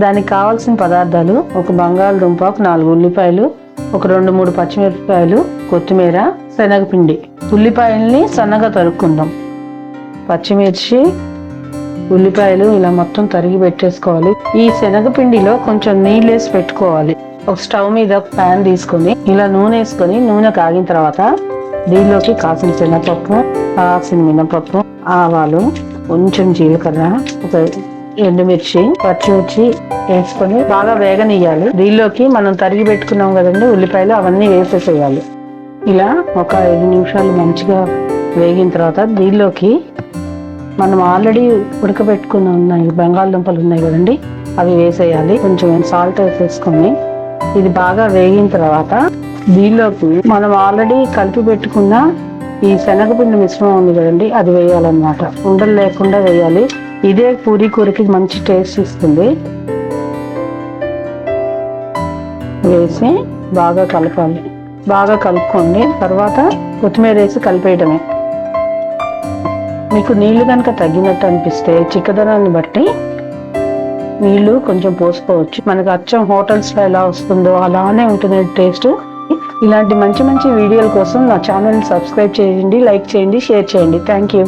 దానికి కావాల్సిన పదార్థాలు: ఒక బంగాళదుంప, ఒక 4 ఉల్లిపాయలు, ఒక 2-3 పచ్చిమిరపకాయలు, కొత్తిమీర, శనగపిండి. ఉల్లిపాయల్ని సన్నగా తరుక్కుందాం. పచ్చిమిర్చి, ఉల్లిపాయలు ఇలా మొత్తం తరిగి పెట్టేసుకోవాలి. ఈ శనగపిండిలో కొంచెం నీళ్ళు వేసి పెట్టుకోవాలి. ఒక స్టవ్ మీద ప్యాన్ తీసుకొని ఇలా నూనె వేసుకొని, నూనె కాగిన తర్వాత దీనిలోకి కాసిన శనగపప్పు, కాసిన మినపప్పు, ఆవాలు, కొంచెం జీలకర్ర, ఒక ఎండుమిర్చి, పచ్చిమిర్చి వేసుకొని బాగా వేగనియ్యాలి. దీనిలోకి మనం తరిగి పెట్టుకున్నాం కదండి ఉల్లిపాయలు, అవన్నీ వేసేసేయాలి. ఇలా ఒక 5 నిమిషాలు మంచిగా వేగిన తర్వాత దీనిలోకి మనం ఆల్రెడీ ఉడకబెట్టుకుని ఉన్నాయి బంగాళదుంపలు ఉన్నాయి కదండి, అవి వేసేయాలి. కొంచెం సాల్ట్ వేసేసుకొని ఇది బాగా వేగిన తర్వాత దీనిలోకి మనం ఆల్రెడీ కలిపి పెట్టుకున్న ఈ శనగపిండి మిశ్రమం ఉంది కదండి, అది వేయాలన్నమాట. ఉండలు లేకుండా వేయాలి. ఇదే పూరీ కూరకి మంచి టేస్ట్ ఇస్తుంది. వేసి బాగా కలపాలి. బాగా కలుపుకోండి. తర్వాత కొత్తిమీర వేసి కలిపేయడమే. మీకు నీళ్లు కనుక తగ్గినట్టు అనిపిస్తే చిక్కదనాన్ని బట్టి నీళ్లు కొంచెం పోసుకోవచ్చు. మనకు అచ్చం హోటల్స్లో ఎలా వస్తుందో అలానే ఉంటుంది టేస్ట్. ఇలాంటి మంచి మంచి వీడియోల కోసం నా ఛానల్ని సబ్స్క్రైబ్ చేయండి, లైక్ చేయండి, షేర్ చేయండి. Thank you.